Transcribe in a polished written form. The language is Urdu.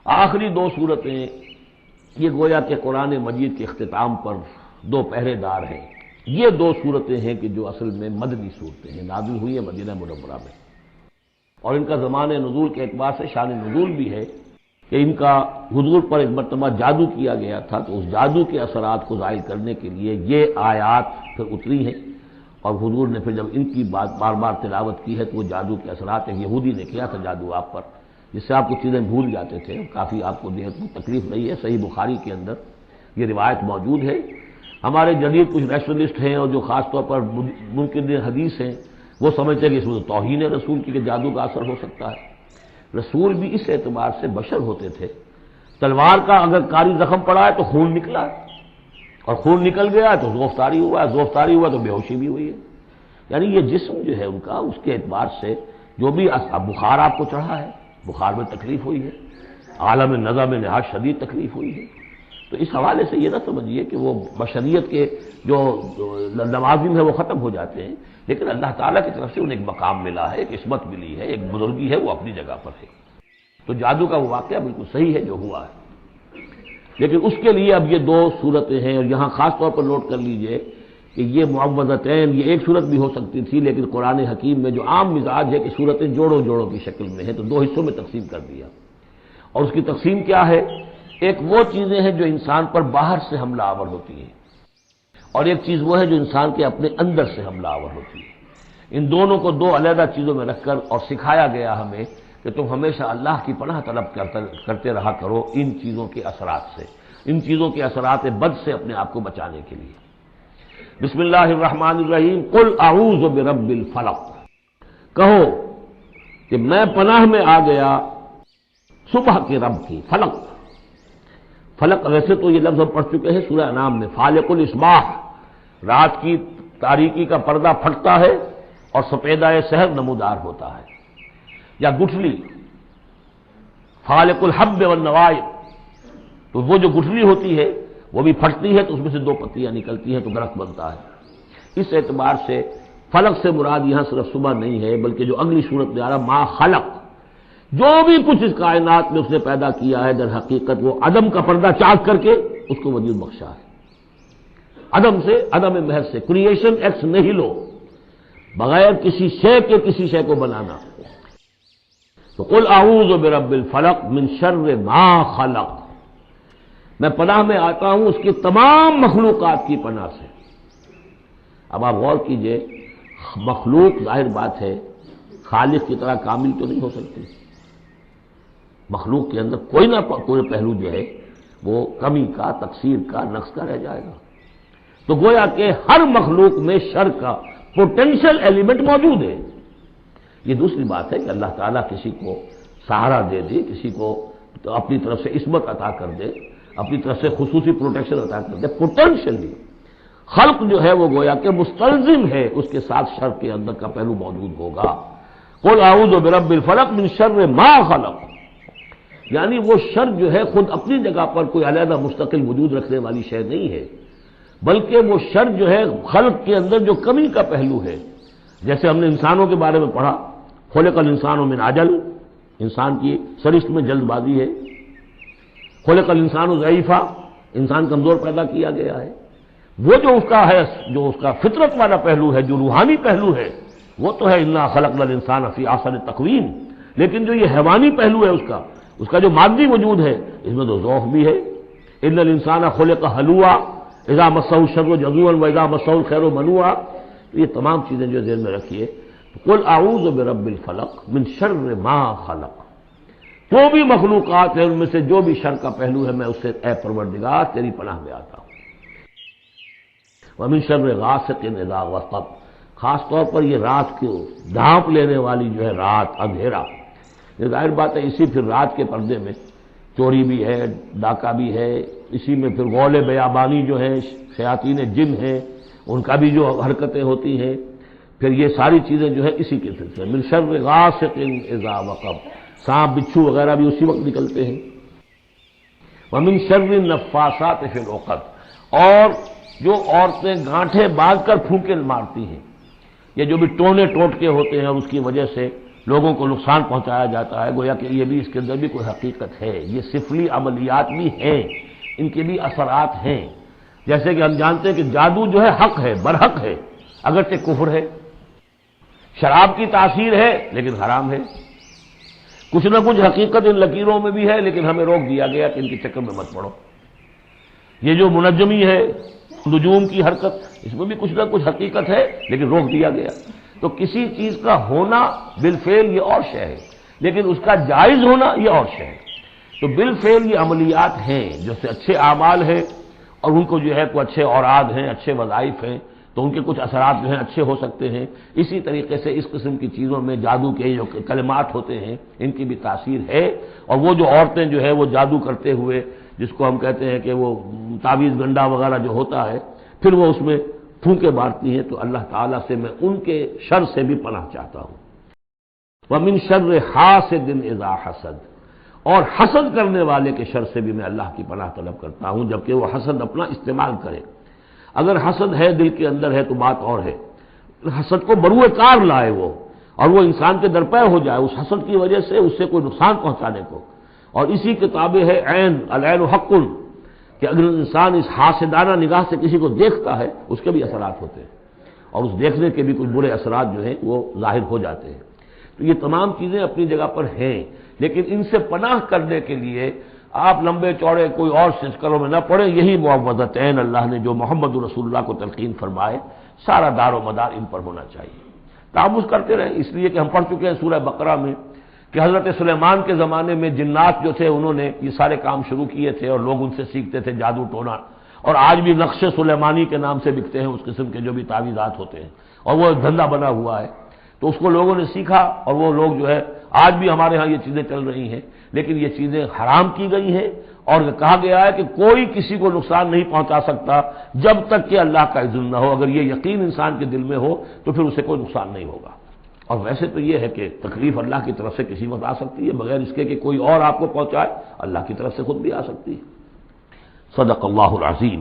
آخری دو صورتیں یہ گویا کہ قرآن مجید کے اختتام پر دو پہرے دار ہیں۔ یہ دو صورتیں ہیں کہ جو اصل میں مدنی صورتیں ہیں، نازل ہوئی ہیں مدینہ منورہ میں، اور ان کا زمان نزول کے اعتبار سے شان نزول بھی ہے کہ ان کا حضور پر ایک مرتبہ جادو کیا گیا تھا، تو اس جادو کے اثرات کو زائل کرنے کے لیے یہ آیات پھر اتری ہیں، اور حضور نے پھر جب ان کی بات بار بار تلاوت کی ہے تو وہ جادو کے اثرات، ایک یہودی نے کیا تھا جادو آپ پر، جس سے آپ کو چیزیں بھول جاتے تھے، کافی آپ کو تکلیف رہی ہے۔ صحیح بخاری کے اندر یہ روایت موجود ہے۔ ہمارے جدید کچھ ریشنلسٹ ہیں اور جو خاص طور پر منکر حدیث ہیں، وہ سمجھتے ہیں کہ اس میں توہین رسول کی کہ جادو کا اثر ہو سکتا ہے۔ رسول بھی اس اعتبار سے بشر ہوتے تھے، تلوار کا اگر کاری زخم پڑا ہے تو خون نکلا ہے، اور خون نکل گیا تو زوفتاری ہوا ہے، زوفتاری ہوا تو بے ہوشی بھی ہوئی ہے۔ یعنی یہ جسم جو ہے ان کا، اس کے اعتبار سے جو بھی بخار آپ کو چڑھا ہے، بخار میں تکلیف ہوئی ہے، عالم نزع میں نہایت شدید تکلیف ہوئی ہے، تو اس حوالے سے یہ نہ سمجھیے کہ وہ بشریت کے جو لوازم ہے وہ ختم ہو جاتے ہیں، لیکن اللہ تعالیٰ کی طرف سے انہیں ایک مقام ملا ہے، ایک عصمت ملی ہے، ایک بزرگی ہے، وہ اپنی جگہ پر ہے۔ تو جادو کا وہ واقعہ بالکل صحیح ہے جو ہوا ہے، لیکن اس کے لیے اب یہ دو صورتیں ہیں، اور یہاں خاص طور پر نوٹ کر لیجئے کہ یہ معوذتین، یہ ایک صورت بھی ہو سکتی تھی، لیکن قرآن حکیم میں جو عام مزاج ہے کہ صورتیں جوڑوں جوڑوں کی شکل میں ہیں، تو دو حصوں میں تقسیم کر دیا۔ اور اس کی تقسیم کیا ہے؟ ایک وہ چیزیں ہیں جو انسان پر باہر سے حملہ آور ہوتی ہیں، اور ایک چیز وہ ہے جو انسان کے اپنے اندر سے حملہ آور ہوتی ہے۔ ان دونوں کو دو علیحدہ چیزوں میں رکھ کر اور سکھایا گیا ہمیں کہ تم ہمیشہ اللہ کی پناہ طلب کرتے رہا کرو ان چیزوں کے اثرات سے، ان چیزوں کے اثرات بد سے اپنے آپ کو بچانے کے لیے۔ بسم اللہ الرحمن الرحیم، قل اعوذ برب الفلق، کہو کہ میں پناہ میں آ گیا صبح کے رب کی۔ فلق، فلق ویسے تو یہ لفظ ہم پڑھ چکے ہیں سورہ انعام میں، فالق الاصباح، رات کی تاریکی کا پردہ پھٹتا ہے اور سپیدہ سحر نمودار ہوتا ہے، یا گٹھلی، فالق الحب والنوائب، تو وہ جو گٹھلی ہوتی ہے وہ بھی پھٹتی ہے تو اس میں سے دو پتیاں نکلتی ہیں تو درخت بنتا ہے۔ اس اعتبار سے فلق سے مراد یہاں صرف صبح نہیں ہے، بلکہ جو اگلی صورت میں آ رہا ما خلق، جو بھی کچھ اس کائنات میں اس نے پیدا کیا ہے در حقیقت وہ عدم کا پردہ چاک کر کے اس کو وجود بخشا ہے۔ عدم سے، عدم محض سے، کریشن ایکس نہیلو، بغیر کسی شے کے کسی شے کو بنانا۔ تو قل اعوذ برب الفلق من شر ما خلق، میں پناہ میں آتا ہوں اس کی تمام مخلوقات کی پناہ سے۔ اب آپ غور کیجئے، مخلوق ظاہر بات ہے خالق کی طرح کامل تو نہیں ہو سکتی، مخلوق کے اندر کوئی نہ کوئی پہلو جو ہے وہ کمی کا، تقصیر کا، نقص کا رہ جائے گا۔ تو گویا کہ ہر مخلوق میں شر کا پوٹینشل ایلیمنٹ موجود ہے۔ یہ دوسری بات ہے کہ اللہ تعالیٰ کسی کو سہارا دے دے، کسی کو تو اپنی طرف سے عصمت عطا کر دے، اپنی طرف سے خصوصی پروٹیکشن عطا کر دے، پوٹینشلی خلق جو ہے وہ گویا کہ مستلزم ہے، اس کے ساتھ شر کے اندر کا پہلو موجود ہوگا۔ قل اعوذ برب الفلق من شر ما خلق، یعنی وہ شر جو ہے خود اپنی جگہ پر کوئی علیحدہ مستقل وجود رکھنے والی شے نہیں ہے، بلکہ وہ شر جو ہے خلق کے اندر جو کمی کا پہلو ہے، جیسے ہم نے انسانوں کے بارے میں پڑھا، خلق الانسان من عجل، انسان کی سرشت میں جلد بازی ہے، خلق الانسان ضعیفا، انسان کمزور پیدا کیا گیا ہے۔ وہ جو اس کا ہے، جو اس کا فطرت والا پہلو ہے، جو روحانی پہلو ہے، وہ تو ہے انا خلقنا الانسان فی احسن تقویم، لیکن جو یہ حیوانی پہلو ہے اس کا جو مادی وجود ہے، اس میں تو ذوق بھی ہے۔ ان الانسان خلق ہلوعا اذا مسہ الشر جزوعا واذا مسہ الخیر منوعا، یہ تمام چیزیں جو ذہن میں رکھیے۔ قل اعوذ برب الفلق من شر ما خلق، جو بھی مخلوقات ہیں ان میں سے جو بھی شر کا پہلو ہے، میں اس سے اے پروردگار تیری پناہ میں آتا ہوں۔ ومن شر غاسق اذا وقب، خاص طور پر یہ رات کو ڈھانپ لینے والی جو ہے رات، اندھیرا، یہ ظاہر بات ہے اسی پھر رات کے پردے میں چوری بھی ہے، ڈاکہ بھی ہے، اسی میں پھر غول بیابانی جو ہے، شیاطین جن ہیں ان کا بھی جو حرکتیں ہوتی ہیں، پھر یہ ساری چیزیں جو ہے اسی کے سلسلے من شر غاسق اذا وقب، سانپ بچھو وغیرہ بھی اسی وقت نکلتے ہیں۔ ومن شر النفاثات فی العقد، اور جو عورتیں گانٹھیں باندھ کر پھونکے مارتی ہیں، یہ جو بھی ٹونے ٹوٹکے ہوتے ہیں اور اس کی وجہ سے لوگوں کو نقصان پہنچایا جاتا ہے، گویا کہ یہ بھی اس کے اندر بھی کوئی حقیقت ہے، یہ سفلی عملیات بھی ہیں، ان کے بھی اثرات ہیں۔ جیسے کہ ہم جانتے ہیں کہ جادو جو ہے حق ہے، برحق ہے، اگرچہ کفر ہے، شراب کی تاثیر ہے لیکن حرام ہے، کچھ نہ کچھ حقیقت ان لکیروں میں بھی ہے، لیکن ہمیں روک دیا گیا کہ ان کے چکر میں مت پڑو۔ یہ جو منجمی ہے، نجوم کی حرکت، اس میں بھی کچھ نہ کچھ حقیقت ہے لیکن روک دیا گیا۔ تو کسی چیز کا ہونا بالفعل یہ اور شے ہے، لیکن اس کا جائز ہونا یہ اور شے ہے۔ تو بالفعل یہ عملیات ہیں جو سے اچھے اعمال ہیں، اور ان کو جو ہے کوئی اچھے اوراد ہیں، اچھے وظائف ہیں، تو ان کے کچھ اثرات جو ہیں اچھے ہو سکتے ہیں۔ اسی طریقے سے اس قسم کی چیزوں میں جادو کے جو کلمات ہوتے ہیں ان کی بھی تاثیر ہے، اور وہ جو عورتیں جو ہے وہ جادو کرتے ہوئے، جس کو ہم کہتے ہیں کہ وہ تعویذ گنڈا وغیرہ جو ہوتا ہے، پھر وہ اس میں پھونکے مارتی ہیں، تو اللہ تعالیٰ سے میں ان کے شر سے بھی پناہ چاہتا ہوں۔ وَمِن شَرِّ حَاسِدٍ إِذَا حَسَدَ، اور حسد کرنے والے کے شر سے بھی میں اللہ کی پناہ طلب کرتا ہوں، جبکہ وہ حسد اپنا استعمال کرے۔ اگر حسد ہے دل کے اندر ہے تو بات اور ہے، حسد کو بروئے کار لائے وہ، اور وہ انسان کے درپے ہو جائے اس حسد کی وجہ سے اس سے کوئی نقصان پہنچانے کو۔ اور اسی کتابیں ہے عین، العین حق، کہ اگر انسان اس حاسدانہ نگاہ سے کسی کو دیکھتا ہے اس کے بھی اثرات ہوتے ہیں، اور اس دیکھنے کے بھی کچھ برے اثرات جو ہیں وہ ظاہر ہو جاتے ہیں۔ تو یہ تمام چیزیں اپنی جگہ پر ہیں، لیکن ان سے پناہ کرنے کے لیے آپ لمبے چوڑے کوئی اور سلسلوں میں نہ پڑیں، یہی معوذتین اللہ نے جو محمد رسول اللہ کو تلقین فرمائے، سارا دار و مدار ان پر ہونا چاہیے۔ تعوذ کرتے رہیں، اس لیے کہ ہم پڑھ چکے ہیں سورہ بقرہ میں کہ حضرت سلیمان کے زمانے میں جنات جو تھے انہوں نے یہ سارے کام شروع کیے تھے، اور لوگ ان سے سیکھتے تھے جادو ٹونا، اور آج بھی نقش سلیمانی کے نام سے بکتے ہیں اس قسم کے جو بھی تعویذات ہوتے ہیں، اور وہ دھندا بنا ہوا ہے۔ تو اس کو لوگوں نے سیکھا، اور وہ لوگ جو ہے آج بھی ہمارے ہاں یہ چیزیں چل رہی ہیں، لیکن یہ چیزیں حرام کی گئی ہیں، اور کہا گیا ہے کہ کوئی کسی کو نقصان نہیں پہنچا سکتا جب تک کہ اللہ کا اذن نہ ہو۔ اگر یہ یقین انسان کے دل میں ہو تو پھر اسے کوئی نقصان نہیں ہوگا۔ اور ویسے تو یہ ہے کہ تکلیف اللہ کی طرف سے کسی وقت آ سکتی ہے، بغیر اس کے کہ کوئی اور آپ کو پہنچائے، اللہ کی طرف سے خود بھی آ سکتی ہے۔ صدق اللہ العظیم۔